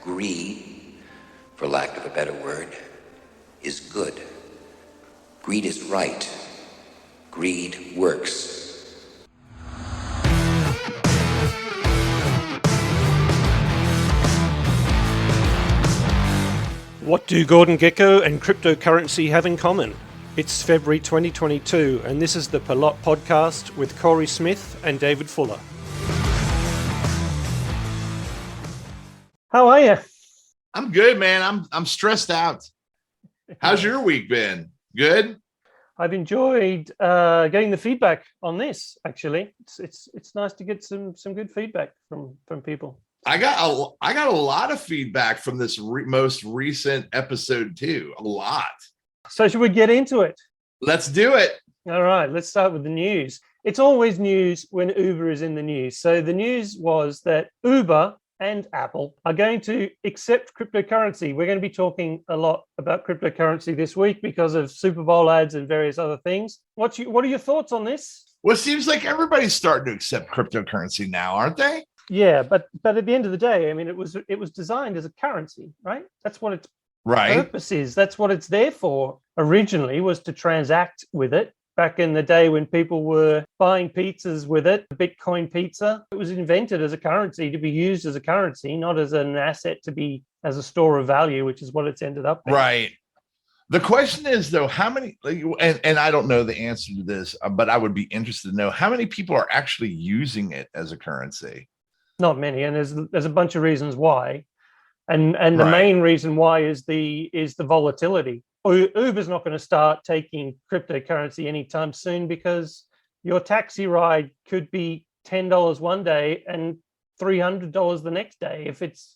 greed, for lack of a better word, is good. Greed is right. Greed works. What do Gordon Gekko and cryptocurrency have in common? It's February 2022, and this is the Pilote podcast with Corey Smith and David Fuller. How are you? I'm good, man. I'm stressed out. How's your week been? Good? I've enjoyed getting the feedback on this. Actually, it's nice to get some good feedback from people. I got a lot of feedback from this most recent episode too. A lot. So should we get into it? Let's do it. All right, let's start with the news. It's always news when Uber is in the news. So the news was that Uber and Apple are going to accept cryptocurrency. We're going to be talking a lot about cryptocurrency this week because of Super Bowl ads and various other things. What are your thoughts on this? Well, it seems like everybody's starting to accept cryptocurrency now, aren't they? Yeah, but at the end of the day, I mean, it was designed as a currency, right? That's what its purpose is. That's what it's there for. Originally, was to transact with it. Back in the day when people were buying pizzas with it, Bitcoin pizza, it was invented as a currency to be used as a currency, not as an asset to be as a store of value, which is what it's ended up being. Right. The question is, though, how many, and I don't know the answer to this, but I would be interested to know how many people are actually using it as a currency. Not many, and there's a bunch of reasons why, and the main reason why is the volatility. Uber's not going to start taking cryptocurrency anytime soon because your taxi ride could be $10 one day and $300 the next day. If it's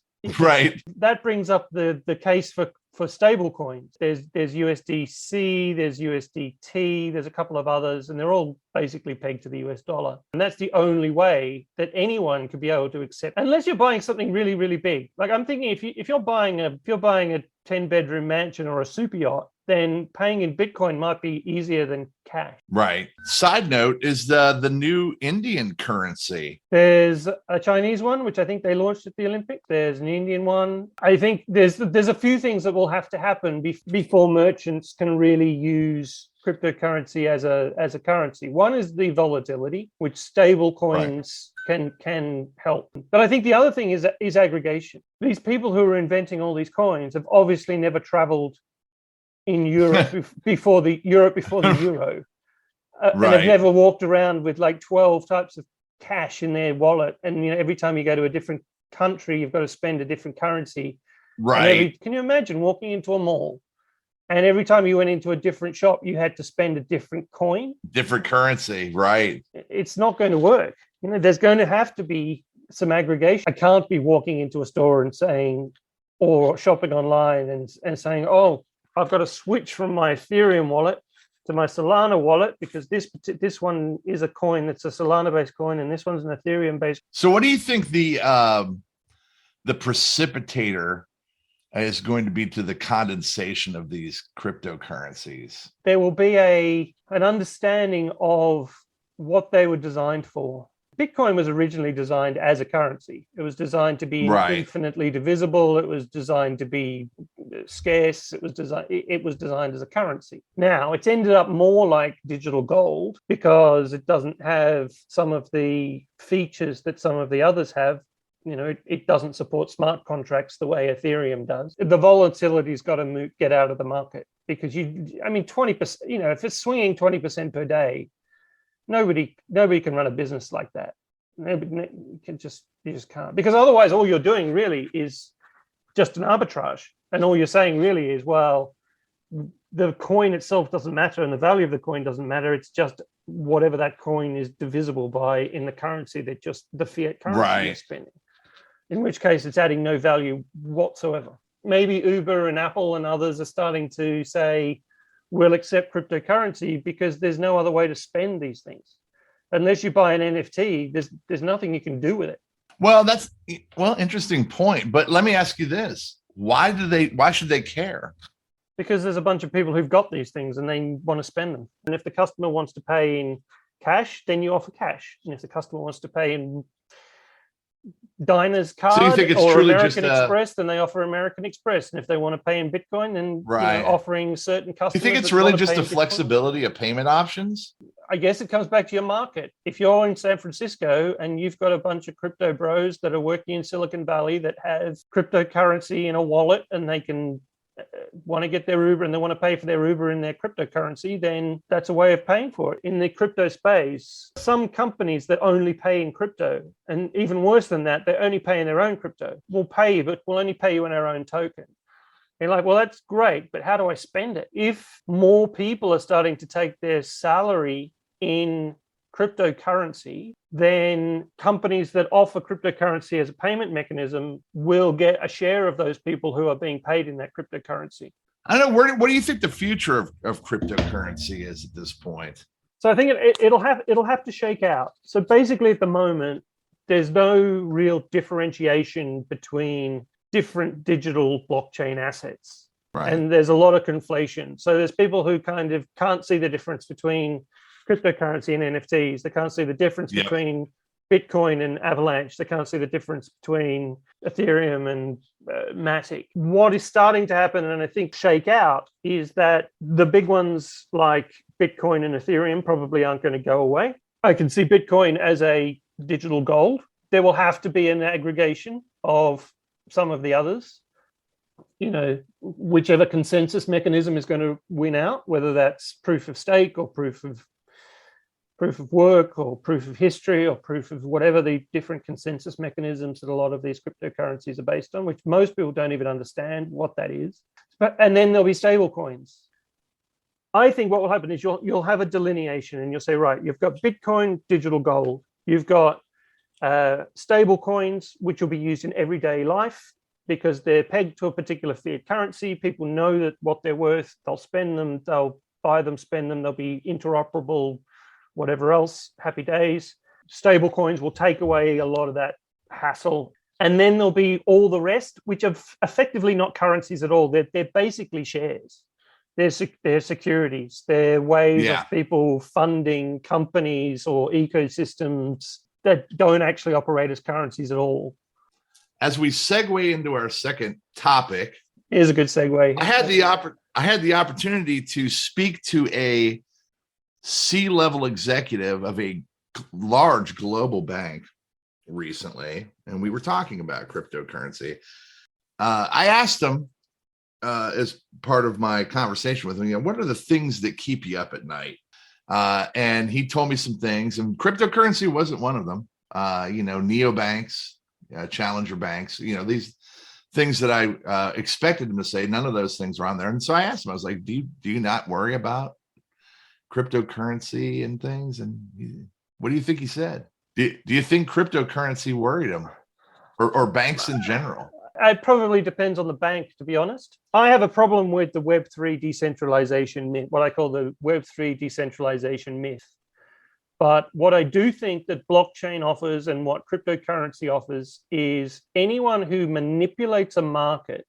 that brings up the case for stable coins. There's USDC, there's USDT, there's a couple of others, and they're all basically pegged to the US dollar. And that's the only way that anyone could be able to accept, unless you're buying something really, really big. Like I'm thinking, if you're buying a 10-bedroom mansion or a super yacht, then paying in Bitcoin might be easier than cash. Right. Side note is the new Indian currency. There's a Chinese one, which I think they launched at the Olympics. There's an Indian one. I think there's a few things that will have to happen before merchants can really use cryptocurrency as a currency. One is the volatility, which stable coins can help. But I think the other thing is aggregation. These people who are inventing all these coins have obviously never traveled in Europe before the euro, and have never walked around with like 12 types of cash in their wallet. And every time you go to a different country, you've got to spend a different currency. Right. Can you imagine walking into a mall? And every time you went into a different shop, you had to spend a different coin. Different currency, right. It's not going to work. There's going to have to be some aggregation. I can't be walking into a store and saying, or shopping online and saying, oh, I've got to switch from my Ethereum wallet to my Solana wallet because this one is a coin that's a Solana-based coin and this one's an Ethereum-based. So what do you think the precipitator is going to be to the condensation of these cryptocurrencies? There will be an understanding of what they were designed for. Bitcoin was originally designed as a currency. It was designed to be infinitely divisible. It was designed to be scarce. It was designed as a currency. Now it's ended up more like digital gold because it doesn't have some of the features that some of the others have. It doesn't support smart contracts the way Ethereum does. The volatility's got to get out of the market because 20%. If it's swinging 20% per day, nobody can run a business like that. You just can't, because otherwise all you're doing really is just an arbitrage, and all you're saying really is, well, the coin itself doesn't matter and the value of the coin doesn't matter. It's just whatever that coin is divisible by in the currency that just the fiat currency is spending. In which case it's adding no value whatsoever. Maybe Uber and Apple and others are starting to say, we'll accept cryptocurrency because there's no other way to spend these things. Unless you buy an NFT, there's nothing you can do with it. Well, interesting point. But let me ask you this. Why should they care? Because there's a bunch of people who've got these things and they want to spend them. And if the customer wants to pay in cash, then you offer cash. And if the customer wants to pay in Diners So you card think it's or truly American just Express, then they offer American Express. And if they want to pay in Bitcoin, then right. offering certain customers. You think it's that really want to just pay the in Bitcoin. flexibility of payment options? I guess it comes back to your market. If you're in San Francisco and you've got a bunch of crypto bros that are working in Silicon Valley that have cryptocurrency in a wallet and they can want to get their Uber and they want to pay for their Uber in their cryptocurrency, then that's a way of paying for it. In the crypto space, some companies that only pay in crypto, and even worse than that, they only pay in their own crypto, will pay, but will only pay you in our own token. You're like, well, that's great, but how do I spend it? If more people are starting to take their salary in cryptocurrency, then companies that offer cryptocurrency as a payment mechanism will get a share of those people who are being paid in that cryptocurrency. I don't know. What do you think the future of cryptocurrency is at this point? So I think it'll have to shake out. So basically, at the moment, there's no real differentiation between different digital blockchain assets. Right. And there's a lot of conflation. So there's people who kind of can't see the difference between cryptocurrency and NFTs. They can't see the difference between Bitcoin and Avalanche. They can't see the difference between Ethereum and Matic. What is starting to happen, and I think shake out, is that the big ones like Bitcoin and Ethereum probably aren't going to go away. I can see Bitcoin as a digital gold. There will have to be an aggregation of some of the others, whichever consensus mechanism is going to win out, whether that's proof of stake or proof of work or proof of history or proof of whatever the different consensus mechanisms that a lot of these cryptocurrencies are based on, which most people don't even understand what that is. And then there'll be stable coins. I think what will happen is you'll have a delineation and you'll say, right, you've got Bitcoin, digital gold, you've got stable coins, which will be used in everyday life because they're pegged to a particular fiat currency. People know that what they're worth, they'll spend them, they'll buy them, spend them, they'll be interoperable, whatever else, happy days. Stable coins will take away a lot of that hassle. And then there'll be all the rest, which are effectively not currencies at all. They're basically shares. They're securities. They're ways of people funding companies or ecosystems that don't actually operate as currencies at all. As we segue into our second topic, here's a good segue. I had the opportunity to speak to a C-level executive of a large global bank recently, and we were talking about cryptocurrency. I asked him as part of my conversation with him, what are the things that keep you up at night? And he told me some things, and cryptocurrency wasn't one of them. Neobanks, challenger banks, these things that I expected him to say, none of those things were on there. And so I asked him, I was like, do you not worry about cryptocurrency and things? And what do you think he said? Do you think cryptocurrency worried him or banks in general? It probably depends on the bank, to be honest. I have a problem with the Web3 decentralization myth, what I call the Web3 decentralization myth. But what I do think that blockchain offers and what cryptocurrency offers is anyone who manipulates a market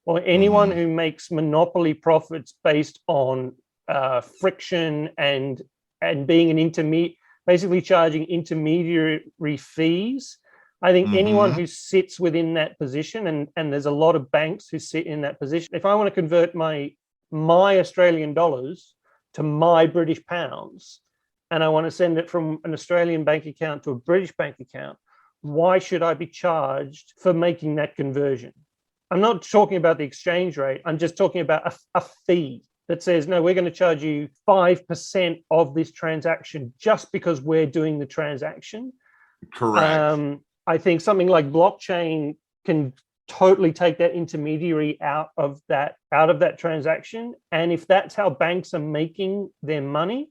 or anyone who makes monopoly profits based on friction and being an intermediate, basically charging intermediary fees. I think anyone who sits within that position, and there's a lot of banks who sit in that position. If I want to convert my Australian dollars to my British pounds, and I want to send it from an Australian bank account to a British bank account, why should I be charged for making that conversion? I'm not talking about the exchange rate. I'm just talking about a fee that says, no, we're going to charge you 5% of this transaction just because we're doing the transaction. Correct. I think something like blockchain can totally take that intermediary out of that transaction. And if that's how banks are making their money,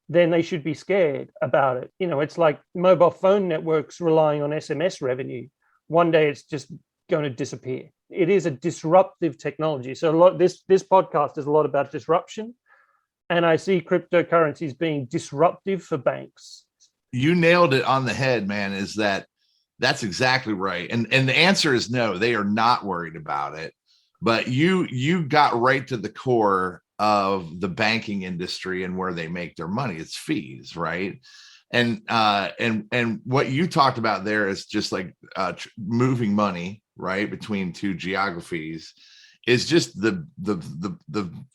then they should be scared about it. It's like mobile phone networks relying on SMS revenue. One day it's just going to disappear. It is a disruptive technology. So this podcast is a lot about disruption. And I see cryptocurrencies being disruptive for banks. You nailed it on the head, man, that's exactly right. And the answer is no, they are not worried about it. But you got right to the core of the banking industry and where they make their money. It's fees, right? And what you talked about there is just like moving money, right, between two geographies is just the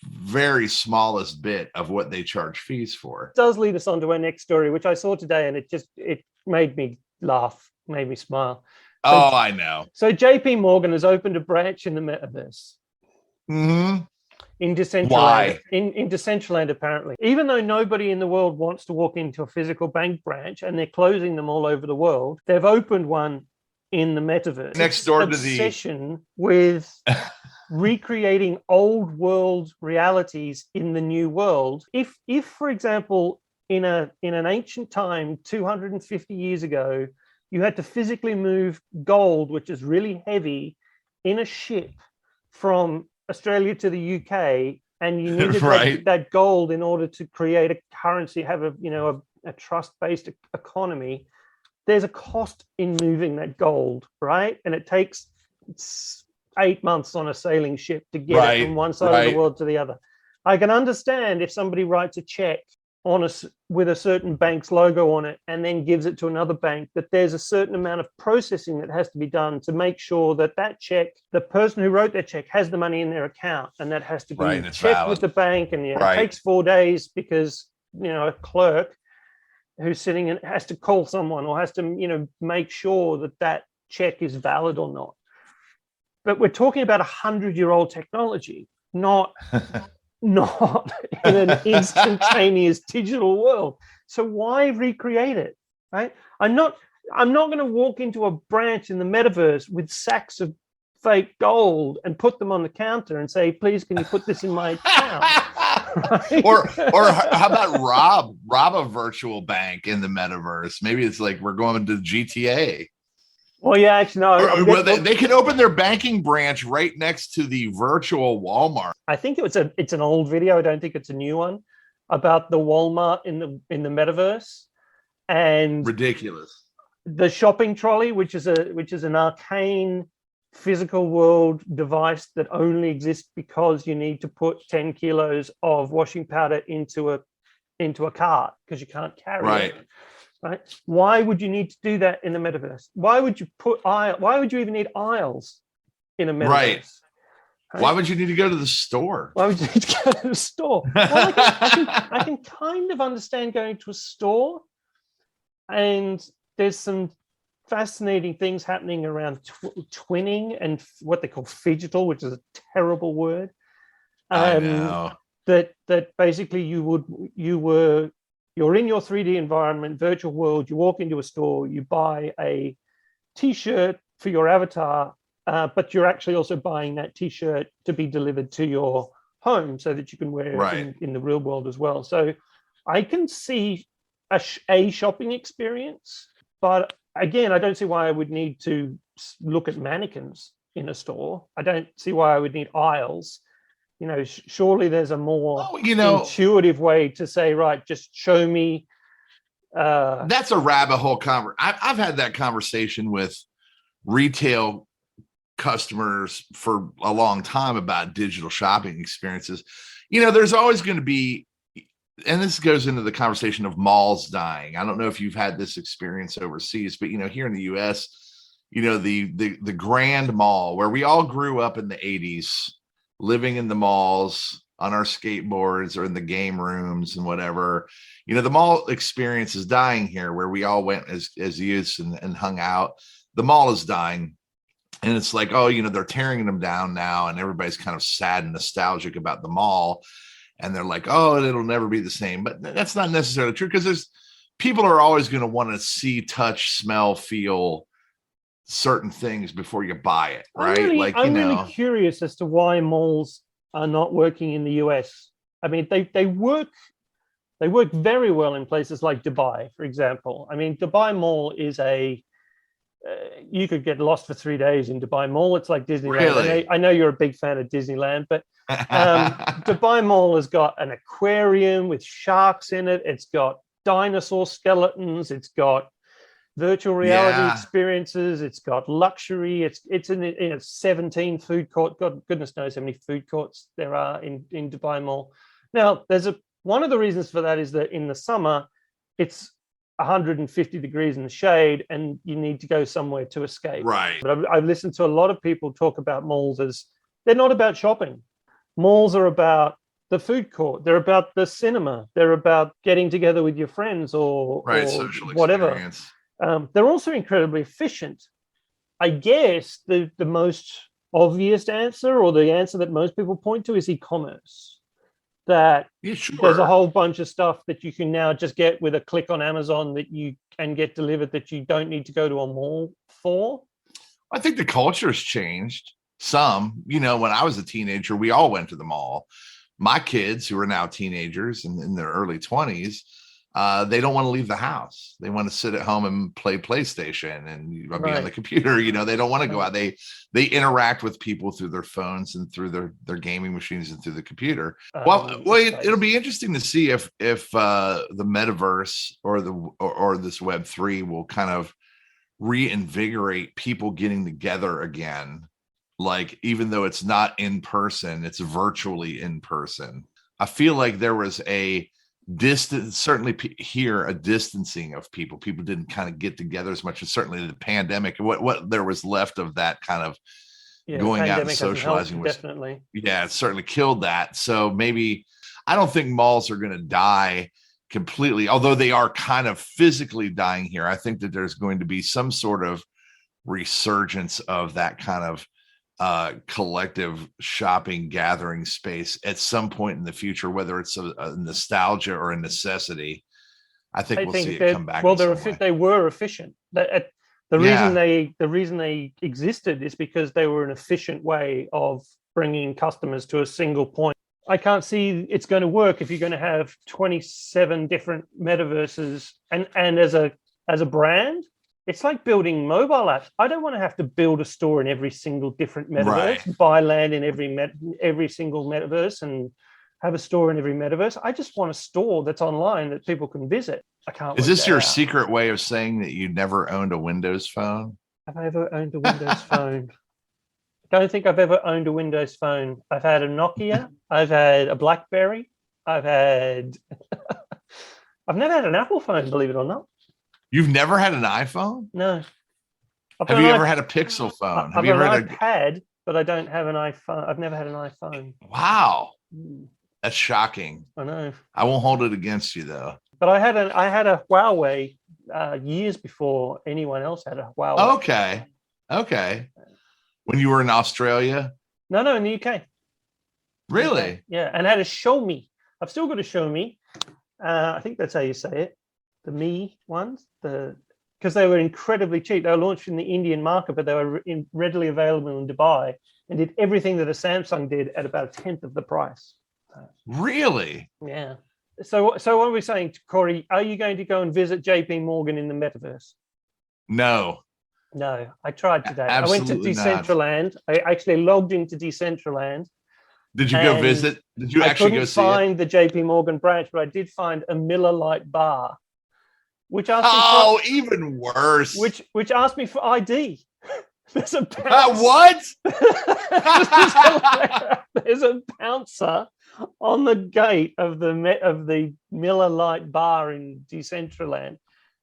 very smallest bit of what they charge fees for. It does lead us on to our next story, which I saw today, and it made me laugh, made me smile. So, I know. So JP Morgan has opened a branch in the metaverse. Mm-hmm. In Decentraland. Why? In Decentraland, apparently. Even though nobody in the world wants to walk into a physical bank branch, and they're closing them all over the world, they've opened one in the metaverse. Next door to the obsession with recreating old world realities in the new world. If for example, in an ancient time, 250 years ago, you had to physically move gold, which is really heavy, in a ship from Australia to the UK, and you needed that gold in order to create a currency, have a trust-based economy. There's a cost in moving that gold, right? And it takes 8 months on a sailing ship to get it from one side of the world to the other. I can understand if somebody writes a check with a certain bank's logo on it and then gives it to another bank, that there's a certain amount of processing that has to be done to make sure that check, the person who wrote that check, has the money in their account, and that has to be checked with the bank, and it takes 4 days because a clerk who's sitting in has to call someone or has to make sure that check is valid or not. But we're talking about 100-year-old technology, not in an instantaneous digital world. So why recreate it, right? I'm not going to walk into a branch in the metaverse with sacks of fake gold and put them on the counter and say, please, can you put this in my account? Right? Or how about rob a virtual bank in the metaverse? Maybe it's like we're going to GTA. Well, yeah, actually, no. They could open their banking branch right next to the virtual Walmart. I think it's an old video. I don't think it's a new one, about the Walmart in the metaverse, and ridiculous. The shopping trolley, which is an arcane physical world device that only exists because you need to put 10 kilos of washing powder into a cart because you can't carry it. Right? Why would you need to do that in the metaverse? Why would you even need aisles in a metaverse? Right. Why would you need to go to the store? Why would you need to go to the store? Well, I can kind of understand going to a store, and there's some fascinating things happening around twinning and what they call phygital, which is a terrible word. I know. That basically you're in your 3D environment, virtual world, you walk into a store, you buy a t-shirt for your avatar, but you're actually also buying that t-shirt to be delivered to your home so that you can wear it in the real world as well. So I can see a shopping experience, but again, I don't see why I would need to look at mannequins in a store. I don't see why I would need aisles. Surely there's a more intuitive way to say, right, just show me. That's a rabbit hole conversation. I've had that conversation with retail customers for a long time about digital shopping experiences. There's always going to be, and this goes into the conversation of malls dying. I don't know if you've had this experience overseas, but here in the US, the Grand Mall, where we all grew up in the 80s, living in the malls on our skateboards or in the game rooms and whatever, the mall experience is dying here, where we all went as youths and hung out. The mall is dying. And it's like, they're tearing them down now, and everybody's kind of sad and nostalgic about the mall. And they're like, it'll never be the same. But that's not necessarily true, because people are always going to want to see, touch, smell, feel certain things before you buy it, right? I'm really curious as to why malls are not working in the US. I mean, they work very well in places like Dubai, for example. I mean, Dubai Mall is you could get lost for 3 days in Dubai Mall. It's like Disneyland. Really? I know you're a big fan of Disneyland, but Dubai Mall has got an aquarium with sharks in it. It's got dinosaur skeletons. It's got virtual reality experiences. It's got luxury. It's in 17 food court. God, goodness knows how many food courts there are in Dubai Mall. Now, one of the reasons for that is that in the summer, it's 150 degrees in the shade and you need to go somewhere to escape. Right. But I've listened to a lot of people talk about malls as they're not about shopping. Malls are about the food court. They're about the cinema. They're about getting together with your friends or social whatever. Experience. They're also incredibly efficient. I guess the most obvious answer, or the answer that most people point to, is e-commerce. That there's a whole bunch of stuff that you can now just get with a click on Amazon that you can get delivered that you don't need to go to a mall for. I think the culture has changed some. When I was a teenager, we all went to the mall. My kids, who are now teenagers and in their early 20s, they don't want to leave the house. They want to sit at home and play PlayStation and be on the computer. They don't want to go out. They interact with people through their phones and through their gaming machines and through the computer. It'll be interesting to see if the metaverse or this Web3 will kind of reinvigorate people getting together again. Like, even though it's not in person, it's virtually in person. I feel like there was a distance, certainly here, a distancing of people. People didn't kind of get together as much as certainly the pandemic. What there was left of that kind of going out and socializing was definitely. Yeah, it certainly killed that. So maybe, I don't think malls are going to die completely, although they are kind of physically dying here. I think that there's going to be some sort of resurgence of that kind of collective shopping gathering space at some point in the future, whether it's a nostalgia or a necessity. I think we'll see it come back. Well, they were efficient. The reason they existed is because they were an efficient way of bringing customers to a single point. I can't see it's going to work if you're going to have 27 different metaverses and as a brand. It's like building mobile apps. I don't want to have to build a store in every single different metaverse, buy land in every single metaverse, and have a store in every metaverse. I just want a store that's online that people can visit. I can't. Is this your secret way of saying that you never owned a Windows phone? Have I ever owned a Windows phone? I don't think I've ever owned a Windows phone. I've had a Nokia. I've had a BlackBerry. I've never had an Apple phone, believe it or not. You've never had an iPhone? No. Have you ever had a Pixel phone? Have you ever had an iPad, but I don't have an iPhone. I've never had an iPhone. Wow. That's shocking. I know. I won't hold it against you, though. But I had a Huawei years before anyone else had a Huawei. Okay. When you were in Australia? No, in the UK. Really? Yeah, and I had a Xiaomi. I've still got a Xiaomi. I think that's how you say it. The Mi ones, because they were incredibly cheap. They were launched in the Indian market, but they were readily available in Dubai and did everything that a Samsung did at about 1/10 of the price. Really? Yeah. So what are we saying, Corey? Are you going to go and visit JP Morgan in the metaverse? No, I tried today. Absolutely I went to Decentraland. I actually logged into Decentraland. Did you go visit? Did you actually go see it? I couldn't find the JP Morgan branch, but I did find a Miller Lite bar. Which asked me even worse. Which asked me for ID. There's a what? There's a bouncer on the gate of the Miller Lite bar in Decentraland,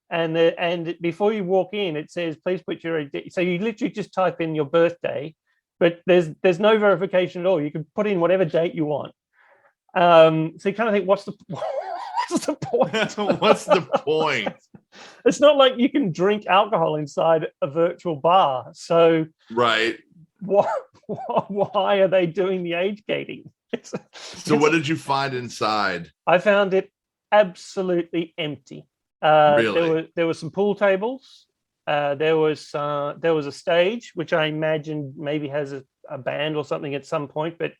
and before you walk in, it says please put your ID. So you literally just type in your birthday, but there's no verification at all. You can put in whatever date you want. So you kind of think, what's the point? What's the point? It's not like you can drink alcohol inside a virtual bar. So why are they doing the age gating? So what did you find inside? I found it absolutely empty. Really? There were some pool tables. There was a stage, which I imagine maybe has a band or something at some point, but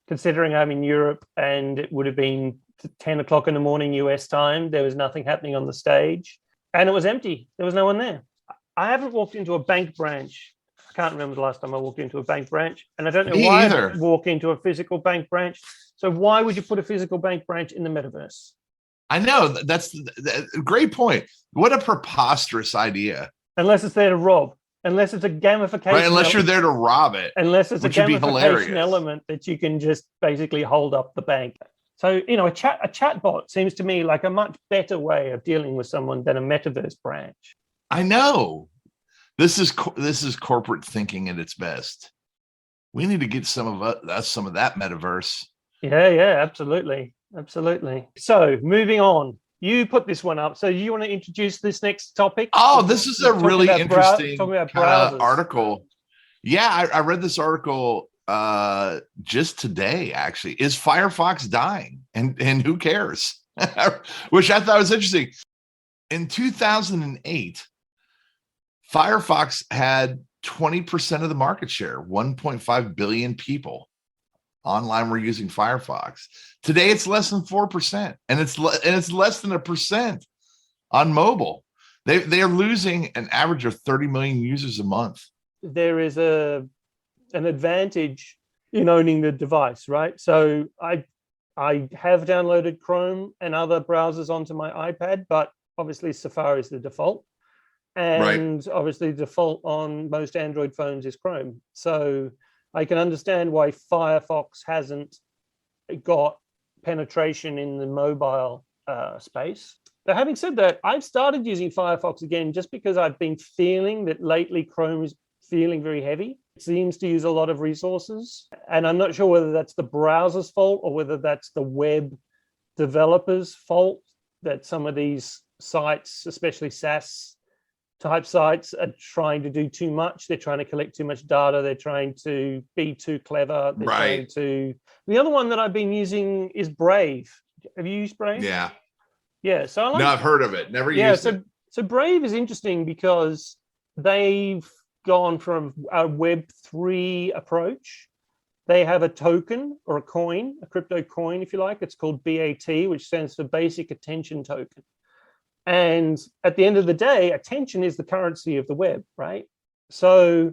considering I'm in Europe and it would have been 10 o'clock in the morning US time, there was nothing happening on the stage and it was empty. There was no one there. I haven't walked into a bank branch. I can't remember the last time I walked into a bank branch, and I don't know why I walk into a physical bank branch. So why would you put a physical bank branch in the metaverse? I know, that's a great point. What a preposterous idea. Unless it's there to rob. Unless it's a gamification. Right, unless you're there to rob it. Unless it's a gamification element that you can just basically hold up the bank. So, a chatbot seems to me like a much better way of dealing with someone than a metaverse branch. I know. This is corporate thinking at its best. We need to get some of that metaverse. Yeah, absolutely. So, moving on. You put this one up. So, you want to introduce this next topic? Oh, this is a really interesting article. Yeah, I read this article just today, actually. Is Firefox dying? And who cares? Which I thought was interesting. In 2008, Firefox had 20% of the market share. 1.5 billion people online were using Firefox. Today, it's less than 4%, and it's less than 1% on mobile. They are losing an average of 30 million users a month. There is an advantage in owning the device, right? So I have downloaded Chrome and other browsers onto my iPad, but obviously Safari is the default. And obviously the default on most Android phones is Chrome. So I can understand why Firefox hasn't got penetration in the mobile space. But having said that, I've started using Firefox again just because I've been feeling that lately Chrome is feeling very heavy. It seems to use a lot of resources. And I'm not sure whether that's the browser's fault or whether that's the web developers' fault, that some of these sites, especially SaaS type sites, are trying to do too much. They're trying to collect too much data. They're trying to be too clever. They're trying to... The other one that I've been using is Brave. Have you used Brave? Yeah. So I've heard of it. Never used it. So Brave is interesting because they've gone from a Web3 approach. They have a token or a coin, a crypto coin, if you like. It's called BAT, which stands for Basic Attention Token. And at the end of the day, attention is the currency of the web, right? So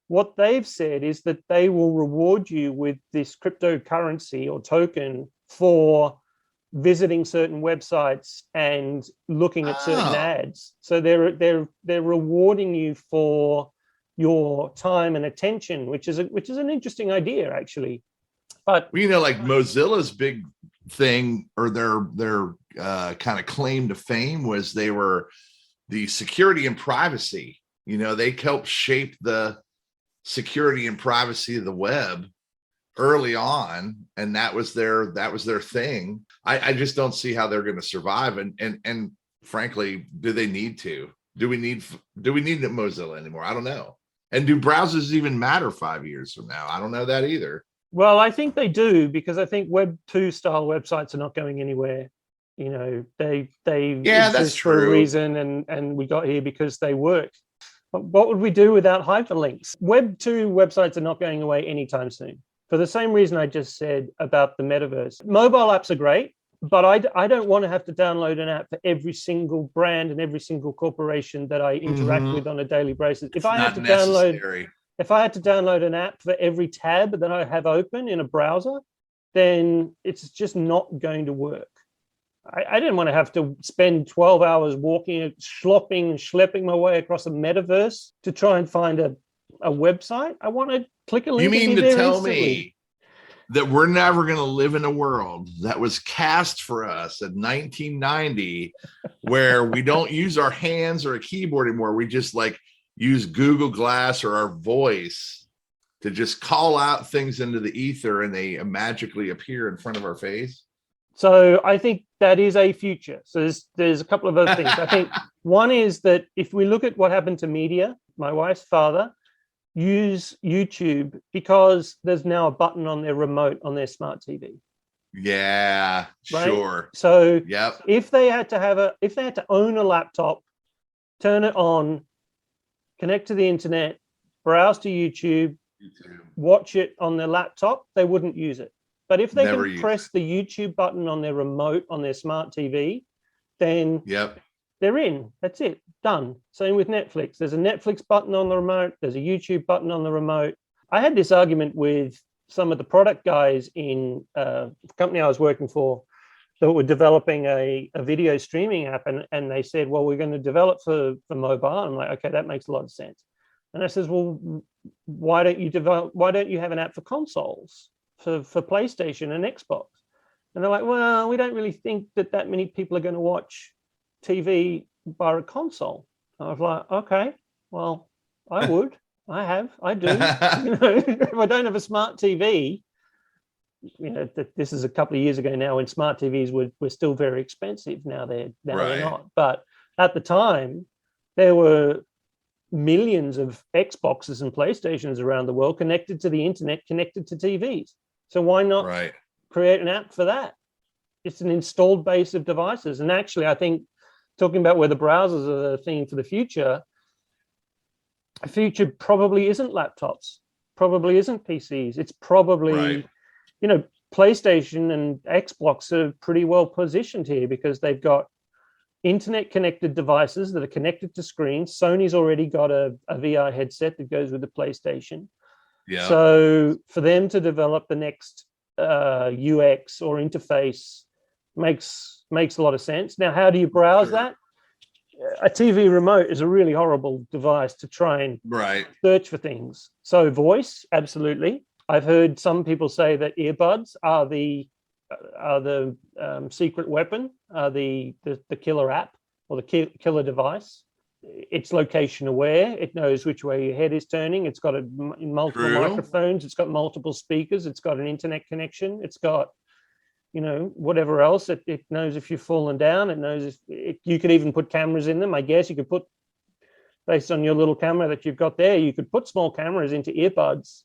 what they've said is that they will reward you with this cryptocurrency or token for visiting certain websites and looking at certain ads. So they're rewarding you for your time and attention, which is an interesting idea, actually. But like Mozilla's big thing, or their kind of claim to fame, was they were the security and privacy. They helped shape the security and privacy of the web early on, and that was their thing. I just don't see how they're going to survive. And frankly, do they need to? Do we need Mozilla anymore? I don't know. And do browsers even matter 5 years from now? I don't know that either. Well, I think they do, because I think Web 2 style websites are not going anywhere. They that's true. For a reason, and we got here because they work. But what would we do without hyperlinks? Web 2 websites are not going away anytime soon, for the same reason I just said about the metaverse. Mobile apps are great, but I don't want to have to download an app for every single brand and every single corporation that I interact with on a daily basis. If I had to download an app for every tab that I have open in a browser, then it's just not going to work. I didn't want to have to spend 12 hours walking, schlepping my way across a metaverse to try and find a website. I want to click a link. You mean to tell me that we're never going to live in a world that was cast for us in 1990 where we don't use our hands or a keyboard anymore? We just use Google Glass or our voice to just call out things into the ether and they magically appear in front of our face? So I think that is a future. So there's a couple of other things. I think one is that if we look at what happened to media, my wife's father used YouTube because there's now a button on their remote on their smart TV. Yeah, right? Sure. So if they had to own a laptop, turn it on, connect to the internet, browse to YouTube, watch it on their laptop, they wouldn't use it. But if they can press the YouTube button on their remote on their smart TV, then they're in. That's it. Done. Same with Netflix. There's a Netflix button on the remote. There's a YouTube button on the remote. I had this argument with some of the product guys in a company I was working for that were developing a video streaming app. And they said, well, we're going to develop for mobile. I'm like, okay, that makes a lot of sense. And I says, well, why don't you have an app for consoles? For PlayStation and Xbox? And they're like, well, we don't really think that many people are going to watch TV by a console. I was like, okay, well, I would. I do. If I don't have a smart TV, this is a couple of years ago now when smart TVs were still very expensive. Now they're not. But at the time, there were millions of Xboxes and PlayStations around the world connected to the internet, connected to TVs. So why not create an app for that? It's an installed base of devices. And actually, I think talking about where the browsers are the thing for the future probably isn't laptops, probably isn't PCs. It's probably, PlayStation and Xbox are pretty well positioned here because they've got internet connected devices that are connected to screens. Sony's already got a VR headset that goes with the PlayStation. Yeah. So for them to develop the next UX or interface makes a lot of sense. Now, how do you browse that? A TV remote is a really horrible device to try and search for things. So voice, absolutely. I've heard some people say that earbuds are the secret weapon, the killer app or the killer device. It's location aware. It knows which way your head is turning. It's got multiple microphones. It's got multiple speakers. It's got an internet connection. It's got, whatever else. It knows if you've fallen down. It knows if you could even put cameras in them. I guess you could put, based on your little camera that you've got there, you could put small cameras into earbuds.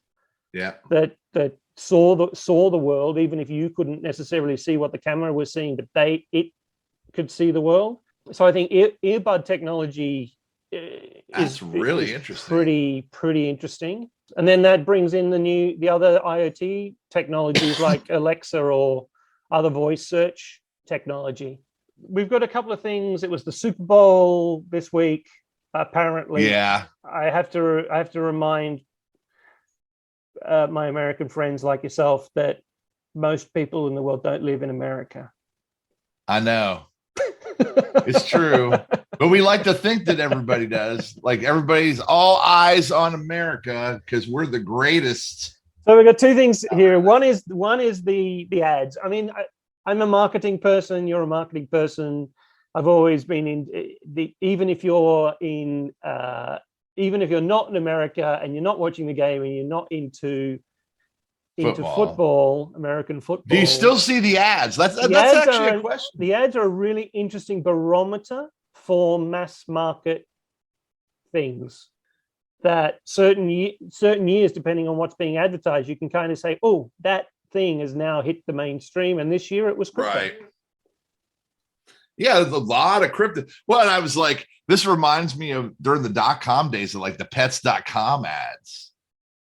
Yeah. That saw the world, even if you couldn't necessarily see what the camera was seeing, but it could see the world. So I think earbud technology is really interesting. Pretty interesting. And then that brings in the other IoT technologies like Alexa or other voice search technology. We've got a couple of things. It was the Super Bowl this week, apparently. Yeah. I have to remind my American friends like yourself that most people in the world don't live in America. I know. It's true. But we like to think that everybody does. Like everybody's all eyes on America because we're the greatest. So we've got two things here. One is the ads. I mean, I'm a marketing person. You're a marketing person. I've always been in even if you're not in America and you're not watching the game and you're not into football, American football. Do you still see the ads? That's actually a question. The ads are a really interesting barometer for mass market things. That certain years, depending on what's being advertised, you can kind of say, oh, that thing has now hit the mainstream. And this year it was crypto. Right. Yeah, there's a lot of crypto. Well, and I was like, this reminds me of during the .com days of like the pets.com ads.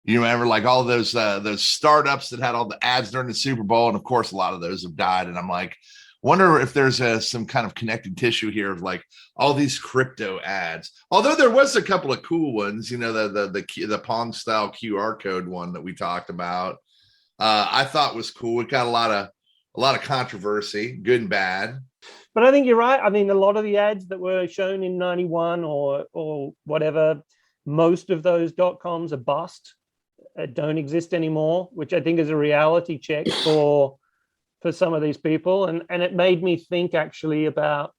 You remember like all those startups that had all the ads during the Super Bowl. And of course, a lot of those have died. And I'm like, wonder if there's some kind of connective tissue here of like all these crypto ads. Although there was a couple of cool ones, the Pong style QR code one that we talked about. I thought was cool. It got a lot of controversy, good and bad. But I think you're right. I mean, a lot of the ads that were shown in 91 or whatever, most of those .coms are bust, don't exist anymore, which I think is a reality check for some of these people. And it made me think actually about,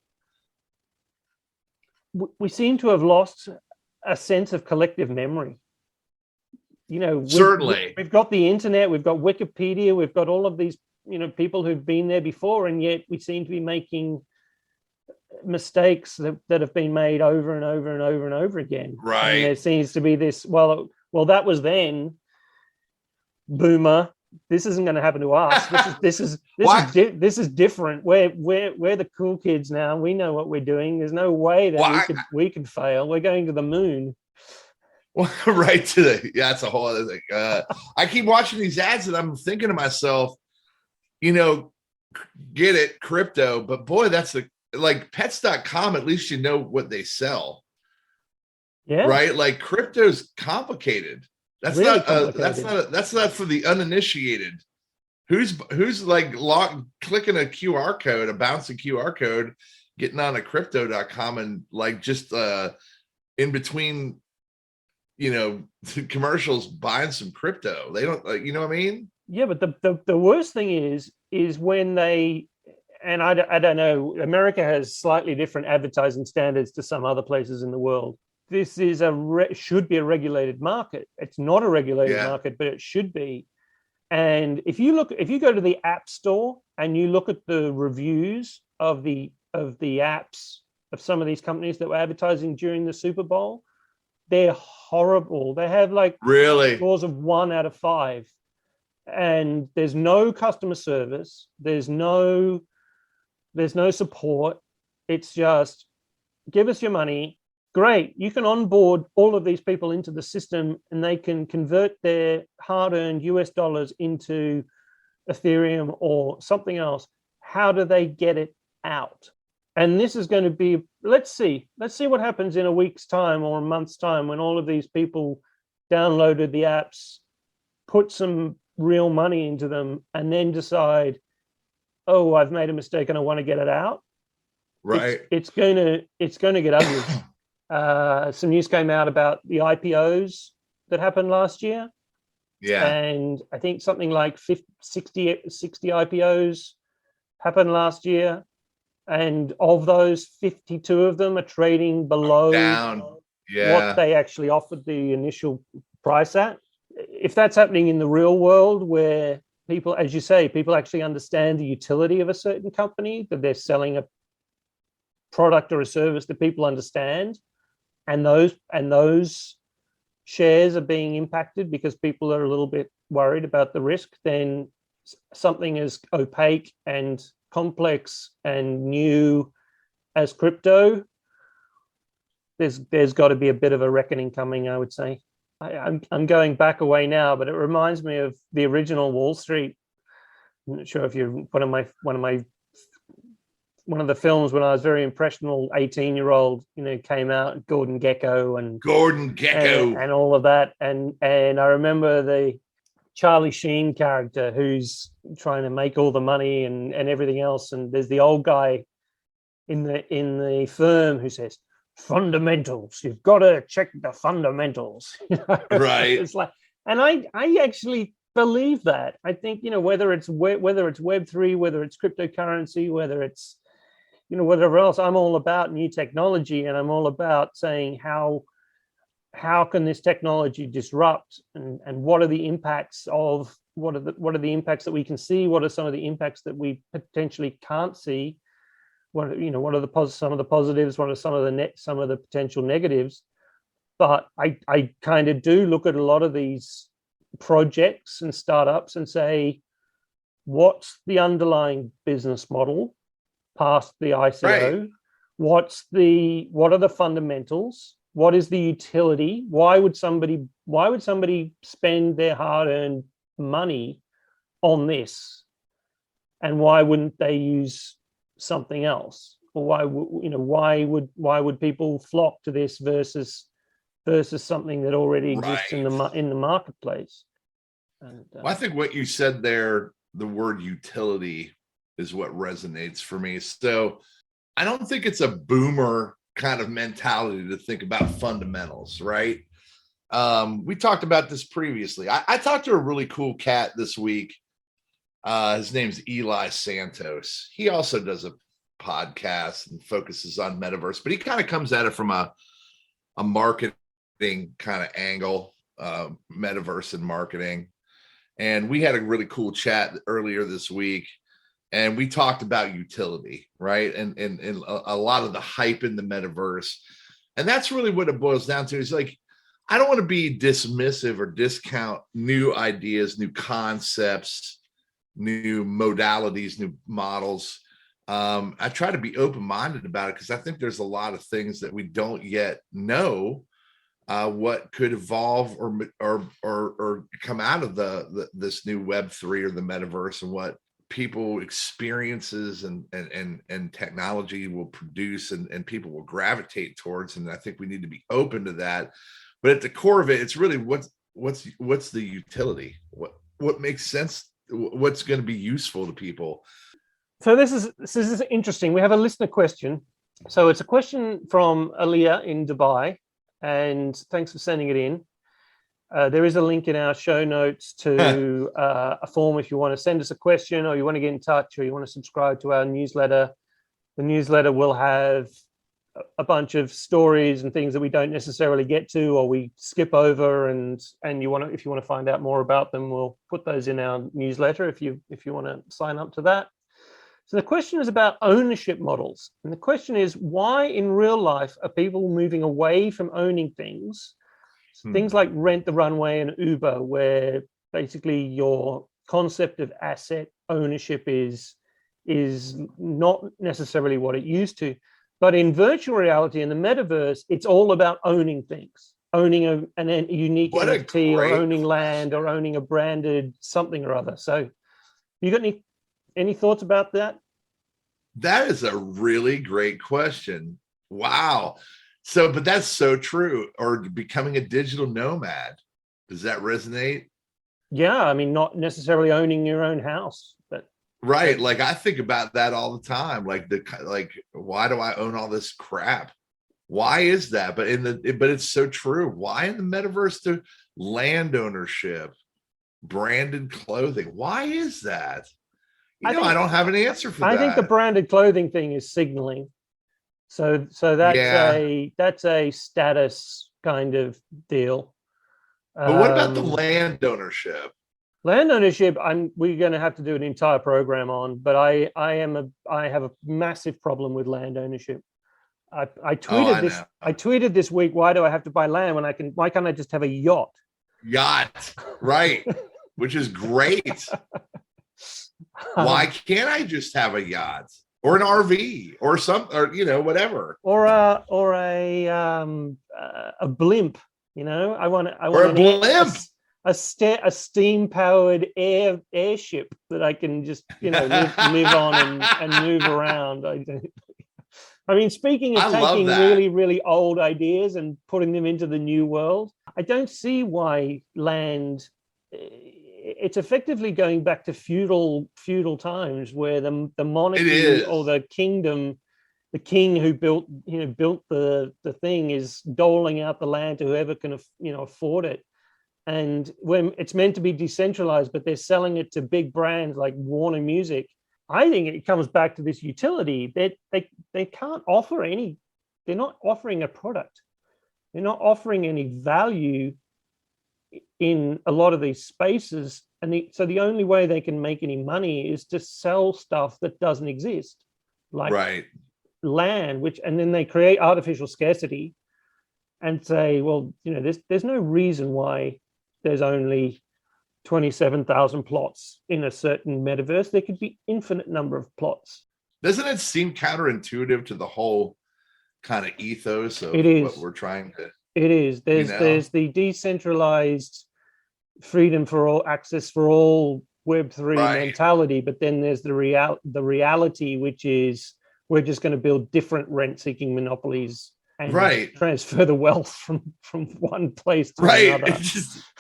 we seem to have lost a sense of collective memory. Certainly. We've got the internet, we've got Wikipedia, we've got all of these people who've been there before, and yet we seem to be making mistakes that have been made over and over and over and over again. Right. And there seems to be this, well, that was then, boomer. This isn't going to happen to us. This is different. We're the cool kids now. We know what we're doing. There's no way that we could fail. We're going to the moon. Right to that's a whole other thing. I keep watching these ads and I'm thinking to myself, get it, crypto, but boy, that's like pets.com, at least what they sell. Yeah. Right? Like crypto's complicated. That's really complicated. That's not for the uninitiated. Who's like clicking a QR code, a bouncing QR code, getting on a crypto.com and like just in between commercials buying some crypto. They don't you know what I mean? Yeah, but the worst thing is is when they, and I don't know, America has slightly different advertising standards to some other places in the world. This is should be a regulated market. It's not a regulated market, but it should be. And if you go to the App Store and you look at the reviews of the apps of some of these companies that were advertising during the Super Bowl, they're horrible. They have like really scores of 1 out of 5, and there's no customer service. There's no support. It's just give us your money. Great, you can onboard all of these people into the system and they can convert their hard-earned US dollars into Ethereum or something else. How do they get it out? And this is going to be, let's see what happens in a week's time or a month's time when all of these people downloaded the apps, put some real money into them, and then decide, oh, I've made a mistake and I want to get it out. Right. It's going to get ugly. Some news came out about the IPOs that happened last year. Yeah. And I think something like 60 IPOs happened last year. And of those, 52 of them are trading below what they actually offered the initial price at. If that's happening in the real world where people, as you say, people actually understand the utility of a certain company, that they're selling a product or a service that people understand, and those shares are being impacted because people are a little bit worried about the risk, then something as opaque and complex and new as crypto, there's got to be a bit of a reckoning coming, I would say. I'm going back away now, but it reminds me of the original Wall Street. I'm not sure if you're one of the films when I was very impressionable 18-year-old, came out, Gordon Gekko and all of that. And I remember the Charlie Sheen character who's trying to make all the money and everything else. And there's the old guy in the firm who says, fundamentals, you've got to check the fundamentals. Right. It's like, and I actually believe that. I think, whether it's Web3, whether it's cryptocurrency, whether it's whatever else, I'm all about new technology, and I'm all about saying how can this technology disrupt, and what are the impacts of what are the impacts that we can see, what are some of the impacts that we potentially can't see, what are some of the positives, what are some of the potential negatives. But I kind of do look at a lot of these projects and startups and say, what's the underlying business model past the ICO? Right. What are the fundamentals? What is the utility? Why would somebody spend their hard-earned money on this? And why wouldn't they use something else? Or why would people flock to this versus something that already exists in the marketplace? And, well, I think what you said there, the word utility, is what resonates for me. So I don't think it's a boomer kind of mentality to think about fundamentals, right? We talked about this previously. I talked to a really cool cat this week. His name's Eli Santos. He also does a podcast and focuses on Metaverse, but he kind of comes at it from a marketing kind of angle, Metaverse and marketing. And we had a really cool chat earlier this week. And we talked about utility, right? And a lot of the hype in the Metaverse. And that's really what it boils down to. Is like, I don't want to be dismissive or discount new ideas, new concepts, new modalities, new models. I try to be open-minded about it because I think there's a lot of things that we don't yet know what could evolve or come out of this new Web3 or the Metaverse, and what people experiences and technology will produce and people will gravitate towards. And I think we need to be open to that. But at the core of it, it's really what's the utility? What makes sense? What's going to be useful to people? So this is interesting. We have a listener question. So it's a question from Alia in Dubai, and thanks for sending it in. There is a link in our show notes to a form if you want to send us a question, or you want to get in touch, or you want to subscribe to our newsletter. The newsletter will have a bunch of stories and things that we don't necessarily get to, or we skip over, and if you want to find out more about them, we'll put those in our newsletter if you want to sign up to that. So the question is about ownership models, and the question is, why in real life are people moving away from owning things? Things like Rent the Runway and Uber, where basically your concept of asset ownership is not necessarily what it used to. But in virtual reality, in the metaverse, it's all about owning things, owning a unique NFT, or owning land, or owning a branded something or other. So you got any thoughts about that? That is a really great question. Wow. So, but that's so true. Or becoming a digital nomad. Does that resonate? Yeah. I mean, not necessarily owning your own house, but. Right. Like I think about that all the time. Like why do I own all this crap? Why is that? But it's so true. Why in the metaverse the land ownership, branded clothing? Why is that? I don't have an answer for that. I think the branded clothing thing is signaling. So that's a status kind of deal. But what about the land ownership? Land ownership, we're going to have to do an entire program on. But I have a massive problem with land ownership. I tweeted this week. Why do I have to buy land when why can't I just have a yacht? Yacht, right? Which is great. Why can't I just have a yacht or an RV or whatever, or a blimp? I want a blimp, a steam powered airship that I can just live on and move around. I mean, speaking of taking really, really old ideas and putting them into the new world, I don't see why land. It's effectively going back to feudal times, where the monarchy or the kingdom, the king who built the thing, is doling out the land to whoever can afford it. And when it's meant to be decentralized, but they're selling it to big brands like Warner Music, I think it comes back to this utility that they can't offer any. They're not offering a product. They're not offering any value in a lot of these spaces, and so the only way they can make any money is to sell stuff that doesn't exist, like land, and then they create artificial scarcity and say, well, there's no reason why there's only 27,000 plots in a certain metaverse. There could be infinite number of plots. Doesn't it seem counterintuitive to the whole kind of ethos of what we're trying to? It is. There's the decentralized freedom for all, access for all, Web3 mentality, but then there's the reality, which is we're just going to build different rent-seeking monopolies and transfer the wealth from one place to another.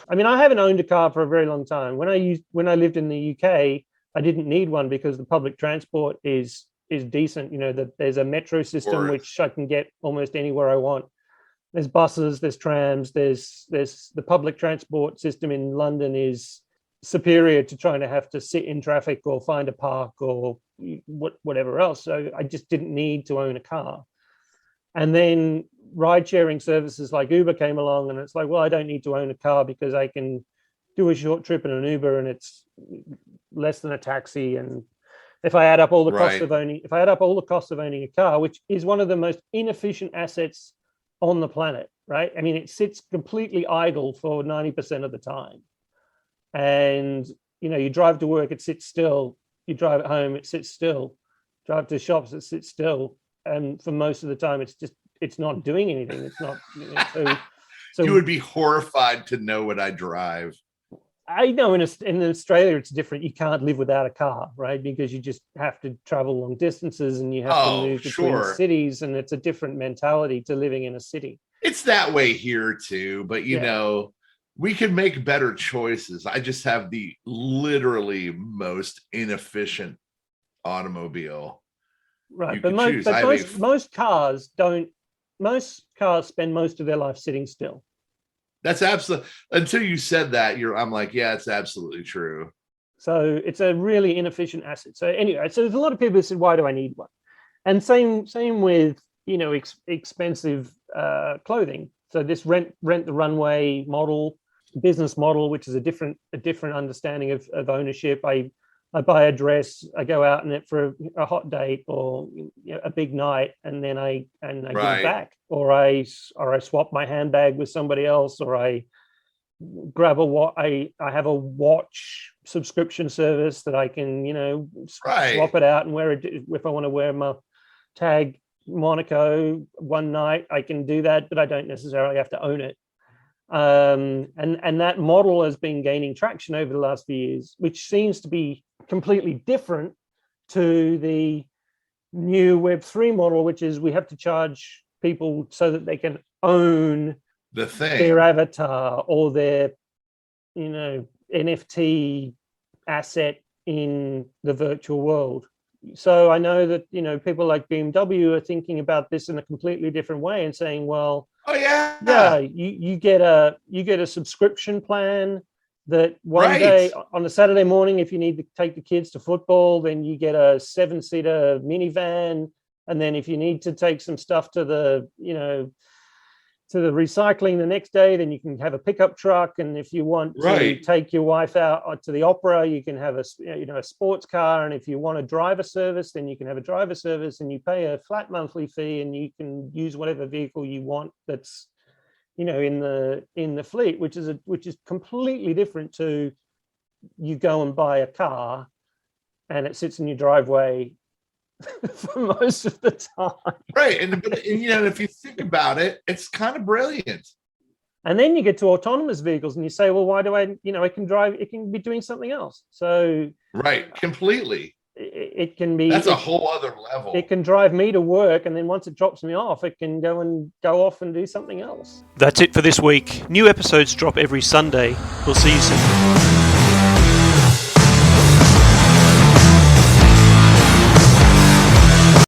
I mean, I haven't owned a car for a very long time. When I lived in the UK, I didn't need one because the public transport is decent. There's a metro system which I can get almost anywhere I want. There's buses, there's trams, there's the public transport system in London is superior to trying to have to sit in traffic or find a park or whatever else. So I just didn't need to own a car. And then ride sharing services like Uber came along, and it's like, well, I don't need to own a car because I can do a short trip in an Uber and it's less than a taxi. And if I add up all the costs of owning a car, which is one of the most inefficient assets on the planet, right? I mean, it sits completely idle for 90% of the time. And, you drive to work, it sits still. You drive at home, it sits still. Drive to shops, it sits still. And for most of the time, it's not doing anything. It's not. So you would be horrified to know what I drive. I know in Australia, it's different. You can't live without a car, right? Because you just have to travel long distances and you have to move between cities, and it's a different mentality to living in a city. It's that way here too, but we can make better choices. I just have the literally most inefficient automobile. Right, but most cars spend most of their life sitting still. That's absolutely, until you said that, I'm like, yeah, it's absolutely true. So it's a really inefficient asset. So anyway, so there's a lot of people who said, why do I need one? And same with, expensive clothing. So this rent the runway model, business model, which is a different understanding of ownership. I buy a dress, I go out in it for a hot date or a big night, and then I give it back, or I swap my handbag with somebody else, or I grab I have a watch subscription service that I can swap it out and wear it if I want to wear my Tag Monaco one night. I can do that, but I don't necessarily have to own it. And that model has been gaining traction over the last few years, which seems to be completely different to the new Web3 model, which is we have to charge people so that they can own the thing, their avatar or their NFT asset in the virtual world. So I know that people like BMW are thinking about this in a completely different way and saying, well, you get a subscription plan that one day on a Saturday morning, if you need to take the kids to football, then you get a 7-seater minivan, and then if you need to take some stuff to the recycling the next day, then you can have a pickup truck. And if you want to take your wife out to the opera, you can have a sports car. And if you want a driver service, then you can have a driver service, and you pay a flat monthly fee, and you can use whatever vehicle you want that's in the fleet, which is completely different to you go and buy a car and it sits in your driveway for most of the time. Right. And if you think about it, it's kind of brilliant. And then you get to autonomous vehicles and you say, well, why do I can drive, it can be doing something else. So completely. It can be, that's a whole other level. It can drive me to work, and then once it drops me off, it can go off and do something else. That's it for this week. New episodes drop every Sunday. We'll see you soon.